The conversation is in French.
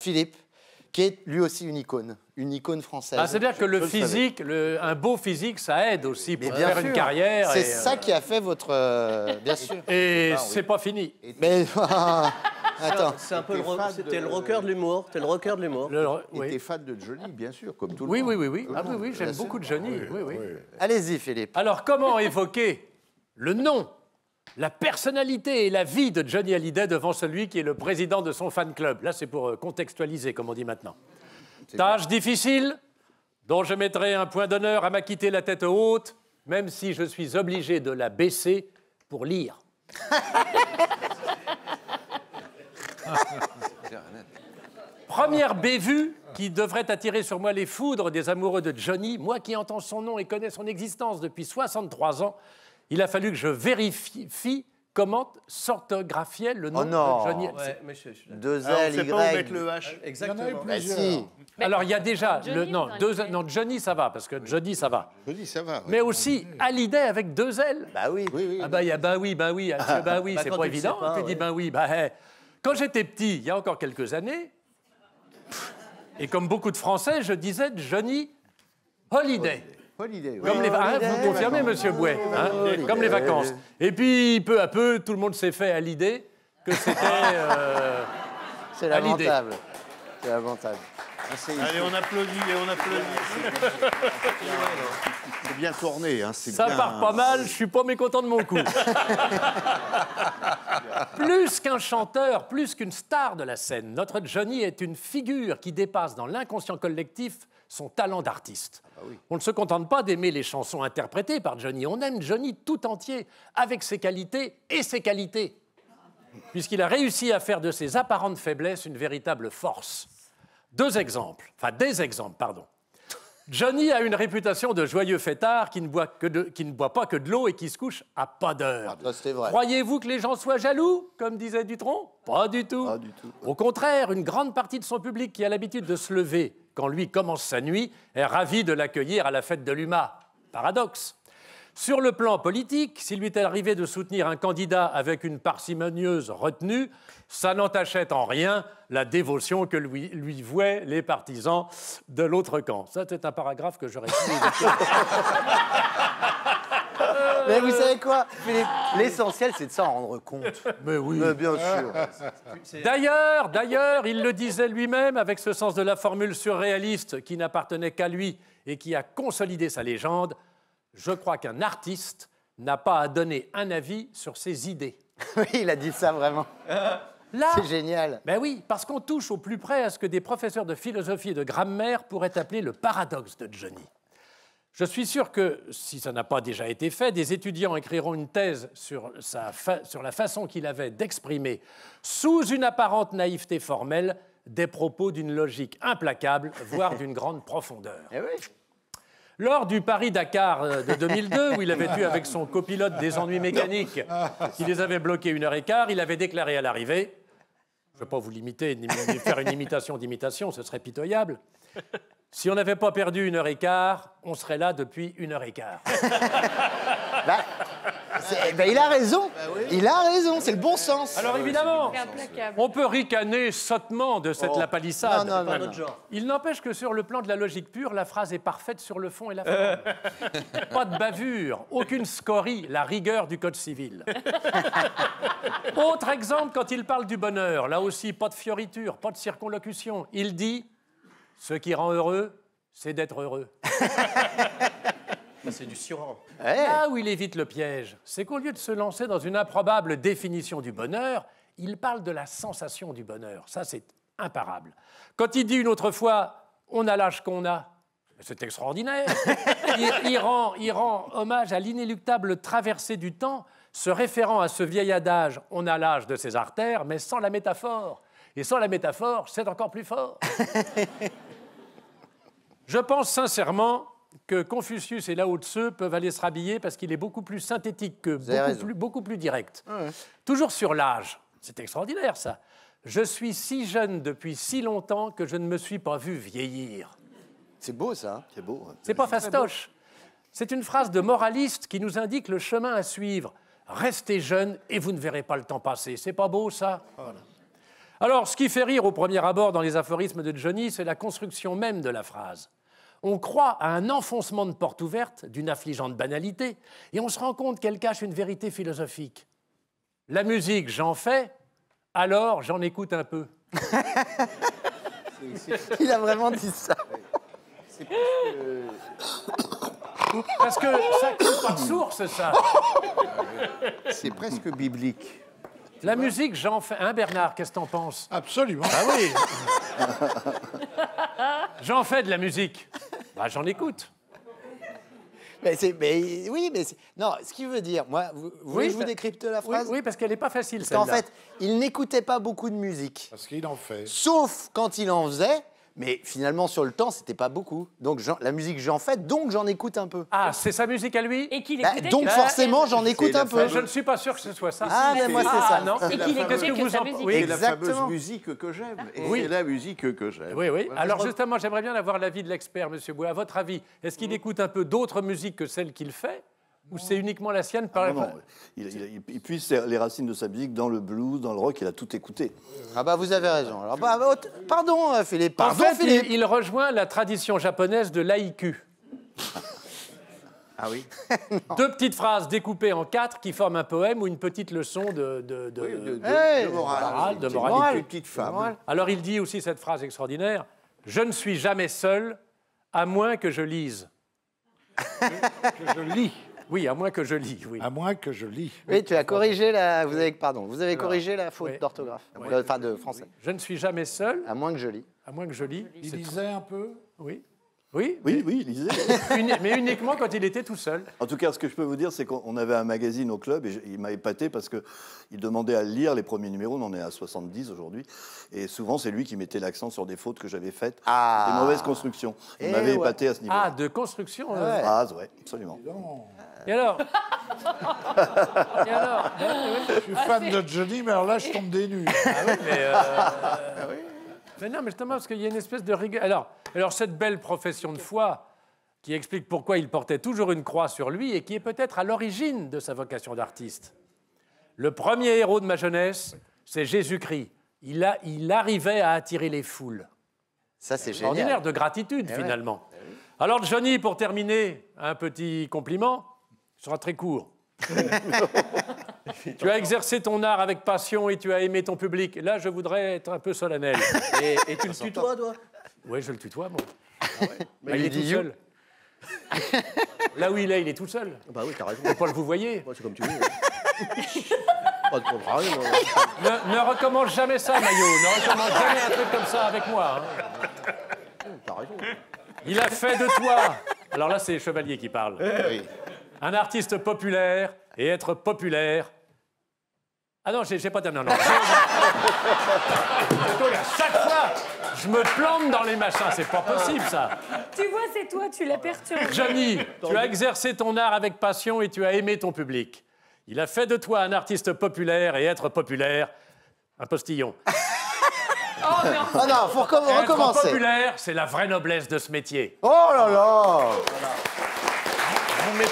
Philippe, qui est lui aussi une icône française. Ah, c'est-à-dire que le physique, un beau physique, ça aide aussi pour faire une carrière. C'est ça qui a fait votre... bien sûr. Et c'est pas fini. Mais... Attends. C'est un peu c'était le rocker de l'humour. T'es le rocker de l'humour. Et t'es fan de Johnny, bien sûr, comme tout le Oui, monde. oui. Ah oui, j'aime beaucoup de Johnny. Oui. Allez-y, Philippe. Alors, comment évoquer le nom, la personnalité et la vie de Johnny Hallyday devant celui qui est le président de son fan club? Là, c'est pour contextualiser, comme on dit maintenant. Tâche difficile, dont je mettrai un point d'honneur à m'acquitter la tête haute, même si je suis obligé de la baisser pour lire. Première bévue qui devrait attirer sur moi les foudres des amoureux de Johnny, moi qui entends son nom et connais son existence depuis 63 ans, il a fallu que je vérifie comment s'orthographiait le nom de Johnny. Ouais, Deux Alors, on L, sait Y. pas où mettre le H. Exactement. Bah, si. Alors il y a déjà Johnny, Johnny ça va parce que Johnny ça va. Johnny, ça va. Ouais. Mais aussi Hallyday avec deux L. Bah oui. Ah bah il y a bah oui, c'est quand pas tu le évident. sais pas, Tu dis bah oui, quand j'étais petit, il y a encore quelques années, et comme beaucoup de Français, je disais Johnny Hallyday. Holiday, Comme les vous confirmez, Monsieur Bouet, comme les vacances. Et puis peu à peu, tout le monde s'est fait à l'idée que c'était C'est lamentable. C'est lamentable. Allez, on applaudit et on applaudit. C'est bien tourné. Hein, Ça part pas mal, je suis pas mécontent de mon coup. Plus qu'un chanteur, plus qu'une star de la scène, notre Johnny est une figure qui dépasse dans l'inconscient collectif son talent d'artiste. On ne se contente pas d'aimer les chansons interprétées par Johnny, on aime Johnny tout entier, avec ses qualités et ses qualités, puisqu'il a réussi à faire de ses apparentes faiblesses une véritable force. Des exemples, pardon. Johnny a une réputation de joyeux fêtard qui ne boit pas que de l'eau et qui se couche à pas d'heure. Ça, c'est vrai. Croyez-vous que les gens soient jaloux, comme disait Dutronc? Pas du tout. Pas du tout. Au contraire, une grande partie de son public qui a l'habitude de se lever quand lui commence sa nuit est ravi de l'accueillir à la fête de l'UMA. Paradoxe. Sur le plan politique, s'il lui est arrivé de soutenir un candidat avec une parcimonieuse retenue, ça n'entachette en rien la dévotion que lui vouaient les partisans de l'autre camp. Ça, c'est un paragraphe que j'aurais pu évoquer. Mais vous savez quoi, Philippe? L'essentiel, c'est de s'en rendre compte. Mais oui. Mais bien sûr. D'ailleurs, il le disait lui-même avec ce sens de la formule surréaliste qui n'appartenait qu'à lui et qui a consolidé sa légende. Je crois qu'un artiste n'a pas à donner un avis sur ses idées. Oui, il a dit ça vraiment. Là, C'est génial. ben oui, parce qu'on touche au plus près à ce que des professeurs de philosophie et de grammaire pourraient appeler le paradoxe de Johnny. Je suis sûr que, si ça n'a pas déjà été fait, des étudiants écriront une thèse sur la façon qu'il avait d'exprimer, sous une apparente naïveté formelle, des propos d'une logique implacable, voire d'une grande profondeur. Eh oui. Lors du Paris-Dakar de 2002, où il avait eu avec son copilote des ennuis mécaniques, qui les avait bloqués 1h15, il avait déclaré à l'arrivée, je ne vais pas vous limiter, ni faire une imitation d'imitation, ce serait pitoyable, si on n'avait pas perdu 1h15, on serait là depuis 1h15. Il a raison. Il a raison, c'est le bon sens. Alors évidemment, C'est implacable. on peut ricaner sottement de cette lapalissade. Non, Pas notre genre. Il n'empêche que sur le plan de la logique pure, la phrase est parfaite sur le fond et la forme. Pas de bavure, aucune scorie, la rigueur du code civil. Autre exemple, quand il parle du bonheur, là aussi, pas de fioriture, pas de circonlocution. Il dit « Ce qui rend heureux, c'est d'être heureux ». C'est du surrang. Là où il évite le piège, c'est qu'au lieu de se lancer dans une improbable définition du bonheur, il parle de la sensation du bonheur. Ça, c'est imparable. Quand il dit une autre fois « on a l'âge qu'on a », c'est extraordinaire. Il rend hommage à l'inéluctable traversée du temps, se référant à ce vieil adage « on a l'âge de ses artères », mais sans la métaphore. Et sans la métaphore, c'est encore plus fort. Je pense sincèrement que Confucius et Lao Tse peuvent aller se rhabiller parce qu'il est beaucoup plus synthétique que beaucoup plus direct. Ouais. Toujours sur l'âge. C'est extraordinaire, ça. Je suis si jeune depuis si longtemps que je ne me suis pas vu vieillir. C'est beau, ça. C'est beau. C'est pas fastoche. C'est une phrase de moraliste qui nous indique le chemin à suivre. Restez jeune et vous ne verrez pas le temps passer. C'est pas beau, ça? Voilà. Alors, ce qui fait rire au premier abord dans les aphorismes de Johnny, c'est la construction même de la phrase. On croit à un enfoncement de porte ouverte d'une affligeante banalité et on se rend compte qu'elle cache une vérité philosophique. La musique, j'en fais, alors j'en écoute un peu. Il a vraiment dit ça. Parce que ça coule pas de source, ça. C'est presque biblique. La musique, j'en fais. Hein, Bernard, qu'est-ce que t'en penses? Absolument. Ah oui. J'en fais de la musique. Bah, j'en écoute. Non, ce qu'il veut dire, moi, vous voulez que je vous décrypte la phrase? Oui, parce qu'elle n'est pas facile, Parce qu'en celle-là. fait, il n'écoutait pas beaucoup de musique. Parce qu'il en fait. Sauf quand il en faisait, mais finalement, sur le temps, c'était pas beaucoup. Donc, la musique, j'en fais, donc j'en écoute un peu. Ah, c'est sa musique à lui? Et qu'il Bah, écoutait donc, que- forcément, j'en écoute la un peu. Je ne suis pas sûr que ce soit ça. Ah, mais moi, c'est ça. non. Et qu'il Qu'est-ce écoutait que que vous sa en- musique. Oui. C'est la fameuse Exactement. musique que j'aime. Et Oui. c'est la musique que j'aime. Oui, oui. Voilà. Alors justement, j'aimerais bien avoir l'avis de l'expert, Monsieur Bouet. À votre avis, est-ce qu'il écoute un peu d'autres musiques que celles qu'il fait? Ou c'est uniquement la sienne par Non, non. Il puise les racines de sa musique dans le blues, dans le rock, il a tout écouté. Ah bah, vous avez raison. Alors, pardon, Philippe. En Pardon, fait, Philippe. il rejoint la tradition japonaise de l'haïku. Ah oui. Deux petites phrases découpées en 4 qui forment un poème ou une petite leçon de Hey, morale, de Une morale. petite femme. Alors il dit aussi cette phrase extraordinaire, « Je ne suis jamais seul, à moins que je lise. Que je lis. » Oui, à moins que je lis, oui. À moins que je lis. Oui, tu as corrigé la... Vous avez corrigé la faute oui. d'orthographe. Enfin, de français. Je ne suis jamais seul, À moins que je lis. à moins que je lis. Il C'est- lisait un peu. Oui. Oui, Oui, oui, il lisait. mais uniquement quand il était tout seul. En tout cas, ce que je peux vous dire, c'est qu'on avait un magazine au club et il m'a épaté parce qu'il demandait à lire les premiers numéros. On en est à 70 aujourd'hui. Et souvent, c'est lui qui mettait l'accent sur des fautes que j'avais faites, Ah. des mauvaises constructions. Il Eh m'avait ouais. épaté à ce niveau-là. Ah, de construction. Ouais. Phrase, ouais, absolument. Et alors Et alors Je suis fan de Johnny, mais alors là, je tombe des nues. Mais non, mais justement, parce qu'il y a une espèce de rigueur. Alors, cette belle profession de foi qui explique pourquoi il portait toujours une croix sur lui et qui est peut-être à l'origine de sa vocation d'artiste. Le premier héros de ma jeunesse, c'est Jésus-Christ. Il arrivait à attirer les foules. Ça, c'est Extraordinaire génial. de gratitude, finalement. Alors, Johnny, pour terminer, un petit compliment. Ce sera très court. Tu as exercé ton art avec passion et tu as aimé ton public. Là, je voudrais être un peu solennel. Et tu le tutoies, toi? Oui, je le tutoie, moi. Mais il est dit tout you. seul. Là où il est tout seul. Bah oui, t'as raison. Faut pas le vous voyez. Moi, c'est comme tu veux. Pas de contraire, moi. Ne recommence jamais ça, Maillot. Ne recommence jamais un truc comme ça avec moi. Hein. T'as raison. Il a fait de toi. Alors là, c'est Chevalier qui parle. Oui. Un artiste populaire et être populaire. Ah non, j'ai pas terminé. Non. À chaque fois, je me plante dans les machins. C'est pas possible, ça. Tu vois, c'est toi, tu l'as perturbé. Johnny, tu as exercé ton art avec passion et tu as aimé ton public. Il a fait de toi un artiste populaire et être populaire, un postillon. Oh non. Ah non, faut Être recommencer. populaire, c'est la vraie noblesse de ce métier. Oh là là. Vous mettez